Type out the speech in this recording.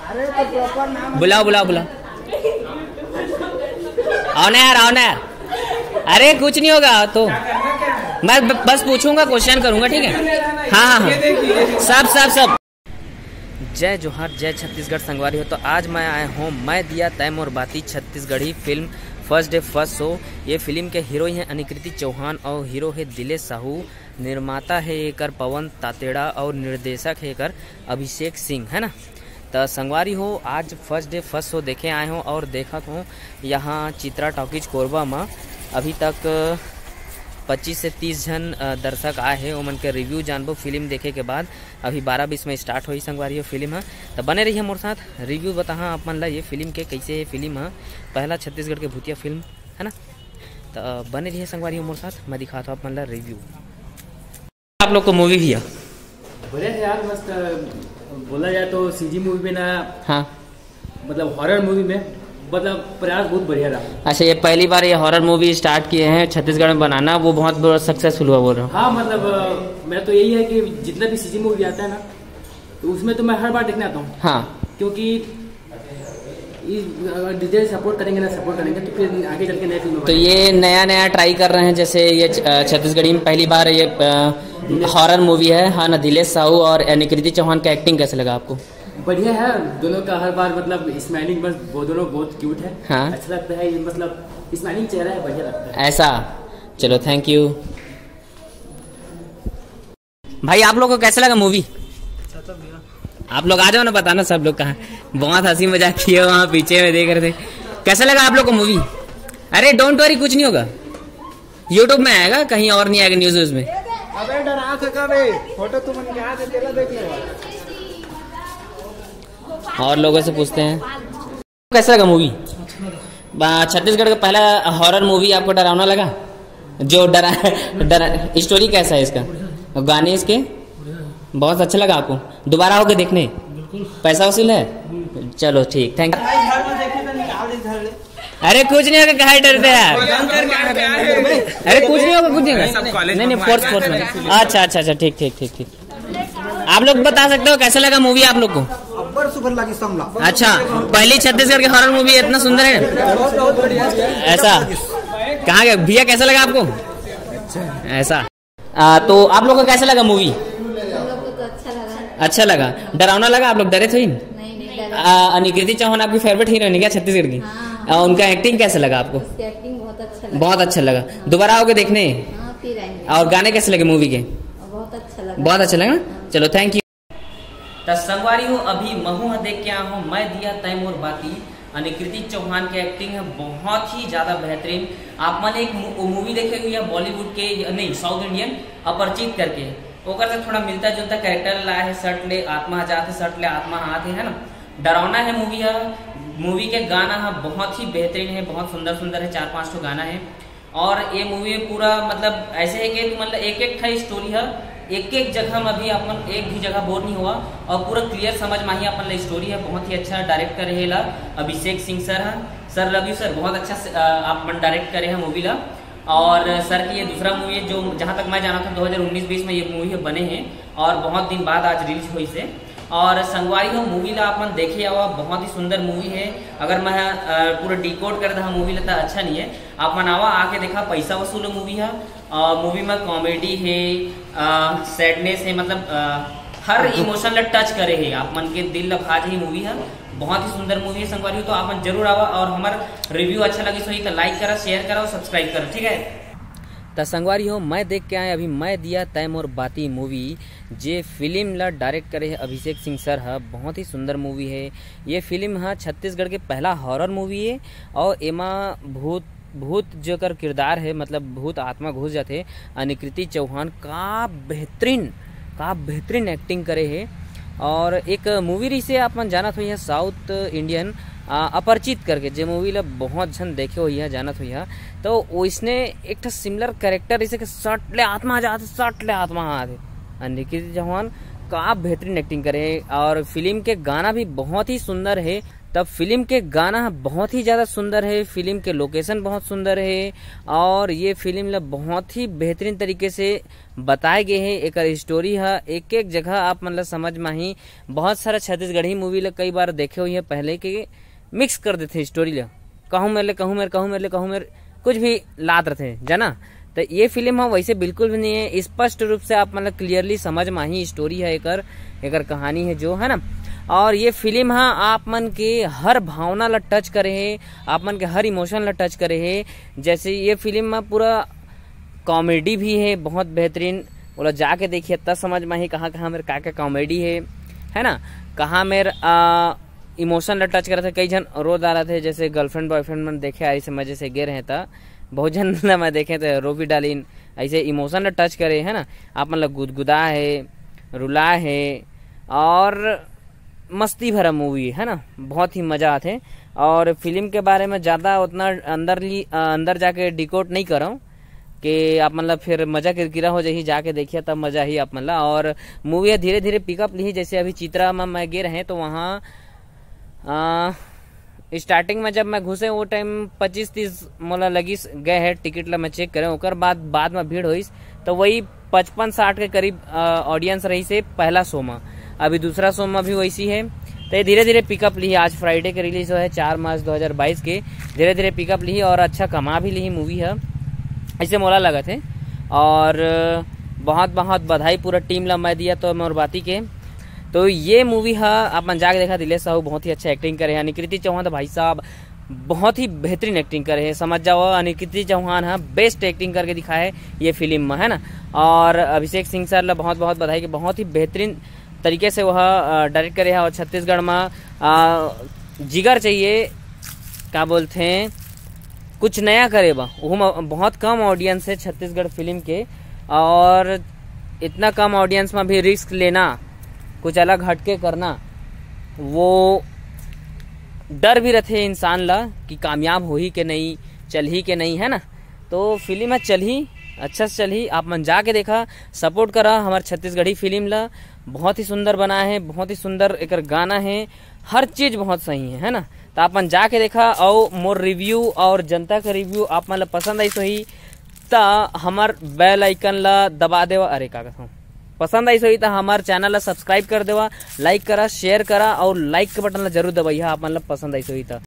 बुलाओ बुलाओ बुलाओ। आओ ना यार, आओ ना यार। अरे कुछ नहीं होगा तो मैं बस पूछूंगा, क्वेश्चन करूंगा, ठीक है? हाँ हाँ हाँ, सब सब सब। जय जोहार, जय छत्तीसगढ़ संगवारी हो। तो आज मैं आया हूँ मैं दिया तैमूर बाती Chhattisgarhi film first day first show. ये फिल्म के हीरो हैं अनिकृति चौहान और हीरो है दिलेश साहू। निर्माता है एकर पवन तातेड़ा और निर्देशक है एकर अभिषेक सिंह, है ना। तो संगवारी हो, आज फर्स्ट डे फर्स्ट शो देखे आए हूँ और देखा हूँ यहाँ चित्रा टॉकीज कोरबा में अभी तक 25 से 30 जन दर्शक आए हैं। उमन के रिव्यू जानबो फिल्म देखे के बाद। अभी 12:20 में स्टार्ट हुई संगवारी हो फिल्म है। तो बने रहिए मोर साथ, रिव्यू बताहा आप मन ला ये फिल्म के कैसे है। फिल्म है पहला छत्तीसगढ़ के भूतिया फिल्म, है ना। तो बने रहिए संगवारी हो मोर साथ, मैं दिखाता हूँ आप मन ला रिव्यू। आप लोग को मूवी भी है बढ़िया है यार, मस्त। बोला जाए तो सीजी मूवी में ना, हाँ मतलब हॉरर मूवी में मतलब प्रयास बहुत बढ़िया रहा। अच्छा, ये पहली बार ये हॉरर मूवी स्टार्ट किए हैं छत्तीसगढ़ में बनाना, वो बहुत बड़ा सक्सेसफुल हुआ बोल रहा हूँ। हाँ मतलब मैं तो यही है कि जितना भी सीजी मूवी आता है ना, तो उसमें तो मैं हर बार देखने आता हूँ। हाँ, क्योंकि डिटेल सपोर्ट करेंगे ना, सपोर्ट करेंगे तो फिर आगे चल के नए फिल्म। तो ये नया नया ट्राई कर रहे हैं, जैसे ये छत्तीसगढ़ी में पहली बार ये हॉरर मूवी है, हाँ ना। दिलेश साहू और अनिकृति चौहान का एक्टिंग कैसे लगा आपको? बढ़िया है दोनों का, हर बार मतलब स्माइलिंग, बस वो दोनों बहुत क्यूट है। हाँ, अच्छा लगता है, ये मतलब स्माइलिंग चेहरा है, बढ़िया लगता है ऐसा। चलो थैंक यू भाई। आप लोग को कैसा लगा मूवी? आप लोग आ जाओ ना, बताना सब लोग कहाँ। बहुत हंसी मजाक किए वहाँ पीछे में देख रहे थे। कैसा लगा आप लोग को मूवी? अरे डोंट वरी, कुछ नहीं होगा, यूट्यूब में आएगा, कहीं और नहीं आएगा न्यूज में। अबे डरा सका बे, फोटो तुम क्या दे तेरा देख ले। और लोगों से पूछते हैं कैसा लगा मूवी? छत्तीसगढ़ का पहला हॉरर मूवी आपको डरावना लगा? जो डरा स्टोरी कैसा है इसका, गाने इसके बहुत अच्छा लगा आपको? दोबारा होके देखने? पैसा वसूल है? चलो ठीक, थैंक यू। अरे कुछ नहीं होगा, कहाँ डरते यार? अरे कुछ नहीं होगा, कुछ नहीं होगा। नहीं फोर्स में। अच्छा अच्छा अच्छा, ठीक ठीक ठीक ठीक। आप लोग बता सकते हो कैसा लगा मूवी आप लोग को? सुपर लगी समला। अच्छा, पहली छत्तीसगढ़ की हॉरर मूवी इतना सुंदर है ऐसा? कहाँ गए भैया, कैसा लगा आपको? ऐसा। तो आप लोग को कैसा लगा मूवी? अच्छा लगा। डरावना लगा? आप लोग डरे थे? अनिकृति चौहान आपकी फेवरेट हीरोइन है क्या छत्तीसगढ़ की? हाँ। उनका एक्टिंग कैसा लगा आपको? एक्टिंग बहुत अच्छा लगा। दोबारा आओगे देखने? और गाने कैसे लगे मूवी के? बहुत अच्छा लगा। चलो थैंक यू। संगवारी हो, अभी महू देख के आया हूँ मैं दिया तैमूर बाती। अनिकृति चौहान की एक्टिंग है बहुत ही ज्यादा बेहतरीन। आप मैंने एक मूवी देखे हुई है बॉलीवुड के, नहीं साउथ इंडियन, अपरिचित करके, ओकर से थोड़ा मिलता जुलता कैरेक्टर लाया है। सट ले आत्मा जाते, सट ले आत्मा हाथ है ना। डरावना है मूवी है। मूवी के गाना है बहुत ही बेहतरीन है, बहुत सुंदर सुंदर है, 4-5 तो गाना है। और ये मूवी में पूरा मतलब ऐसे है कि मतलब एक एक था स्टोरी है, एक एक जगह में भी अपन एक भी जगह बोर नहीं हुआ और पूरा क्लियर समझ में ही अपन स्टोरी है। बहुत ही अच्छा डायरेक्ट करे है अभिषेक सिंह सर है। सर लव यू सर, बहुत अच्छा आप डायरेक्ट करे हैं मूवी ला। और सर की ये दूसरा मूवी है जो जहाँ तक मैं जाना था 2019-20 में ये मूवी बने हैं और बहुत दिन बाद आज रिलीज हुई से। और संगवारी हो मूवी ला अपन देखे आवा, बहुत ही सुंदर मूवी है। अगर मैं पूरा डिकोड कर दहा मूवी ला तो अच्छा नहीं है, आप मनावा आके देखा, पैसा वसूल मूवी है। मूवी में कॉमेडी है, सैडनेस है, मतलब हर इमोशन ला टच करे है, आप मन के दिल ला भाज ही मूवी है। बहुत ही सुंदर मूवी है संगवारी हो, तो आप मन जरूर आवा। और हमारा रिव्यू अच्छा लगी सो तो लाइक करा, शेयर करा और सब्सक्राइब करा, ठीक है। तो संगवारी हो, मैं देख के आए अभी मैं दिया तैमूर बाती मूवी, जे फिल्म ला डायरेक्ट करे है अभिषेक सिंह सर है। बहुत ही सुंदर मूवी है ये फिल्म है। छत्तीसगढ़ के पहला हॉरर मूवी है और एमा भूत जो कर किरदार है, मतलब भूत आत्मा घुस जाते। अनिकृति चौहान का बेहतरीन एक्टिंग करे है। और एक मूवी रही से आप मन जाना हुई है साउथ इंडियन अपरिचित करके, जो मूवी ला बहुत जन देखे हुई है, जानत हुई है। तो इसने एक सिमिलर कैरेक्टर जैसे कि सट ले आत्मा जाते, सट ले आत्मा आते। अनिकृति चौहान का बेहतरीन एक्टिंग करे और फिल्म के गाना भी बहुत ही सुंदर है। तब फिल्म के गाना बहुत ही ज़्यादा सुंदर है, फिल्म के लोकेशन बहुत सुंदर है और ये फिल्म ला बहुत ही बेहतरीन तरीके से बताए गए हैं। एक स्टोरी है, एक एक जगह आप मतलब समझ में ही बहुत सारा छत्तीसगढ़ी मूवी ला कई बार देखे हुई है पहले के मिक्स कर देते स्टोरी ला, कहूँ मेरे कुछ भी लात रहते जाना। तो ये फिल्म है वैसे बिल्कुल भी नहीं है, स्पष्ट रूप से आप मतलब क्लियरली समझ में ही स्टोरी है, एकर कहानी है जो है ना। और ये फिल्म है आप मन के हर भावना ला टच करे है, आप मन के हर इमोशन ला टच करे है। जैसे ये फिल्म में पूरा कॉमेडी भी है बहुत बेहतरीन, बोला जाके देखिए तब समझ में ही कहाँ मेरे क्या कॉमेडी है ना, कहाँ मेरे इमोशन ला टच कर रहे थे, कई जन रो डाला थे, जैसे गर्लफ्रेंड बॉयफ्रेंड में देखे ऐसे मजे से गे रहे था, बहुत जन मैं देखे थे रो भी डालीन, ऐसे इमोशन ला टच करे है ना। आप मतलब गुदगुदा है, रुला है और मस्ती भरा मूवी है ना, बहुत ही मजा आते। और फिल्म के बारे में ज्यादा उतना अंदर जाके डिकोड नहीं कर रहा हूँ कि आप मतलब फिर मजा किरकिरा हो जाही, जाके देखिए तब मजा ही आप मतलब। और मूवी धीरे धीरे पिकअप ली, जैसे अभी चित्रा में मैं गे रहे तो वहाँ स्टार्टिंग में जब मैं घुसे वो टाइम 25-30 मोला लगी गए है टिकट ला मैं चेक करें, ओकर बाद में भीड़ हुई तो वही 55-60 के करीब ऑडियंस रही से पहला शो में। अभी दूसरा शो में भी वैसी है, तो ये धीरे धीरे पिकअप ली। आज फ्राइडे के रिलीज है 4 मार्च 2022 के, धीरे धीरे पिकअप ली और अच्छा कमा भी ली मूवी है, ऐसे मोला लगा थे। और बहुत बहुत बधाई पूरा टीम ला मैं दिया तो मोर बाती के। तो ये मूवी है आप मन जाके देखा, दिलेश साहू बहुत ही अच्छा एक्टिंग करे हैं, निकृति चौहान तो भाई साहब बहुत ही बेहतरीन एक्टिंग करे हैं, समझ जाओ निकृति चौहान है बेस्ट एक्टिंग करके दिखा है ये फिल्म में है ना। और अभिषेक सिंह सर ला बहुत बहुत बधाई कि बहुत ही बेहतरीन तरीके से वह डायरेक्ट करे है। और छत्तीसगढ़ में जिगर चाहिए, क्या बोलते हैं, कुछ नया करे बा, वो बहुत कम ऑडियंस है छत्तीसगढ़ फिल्म के, और इतना कम ऑडियंस में भी रिस्क लेना, कुछ अलग हटके करना, वो डर भी रहते इंसान ला कि कामयाब हो ही के नहीं, चल ही के नहीं है ना। तो फिल्म है चल ही अच्छा से चल ही, आप मन जाके देखा, सपोर्ट करा हमारे छत्तीसगढ़ी फिल्म ला, बहुत ही सुंदर बना है, बहुत ही सुंदर एक गाना है, हर चीज बहुत सही है ना। तो आप मन जाके देखा और मोर रिव्यू और जनता का रिव्यू आप मन पसंद आई सही ता हमार बेल आइकन ला दबा देवा, अरे का कहूँ पसंद आई सही तो हमारे चैनल ला सब्सक्राइब कर देवा, लाइक करा, शेयर करा और लाइक के बटन ला जरूर दबाइया आप मतलब पसंद आई सही था।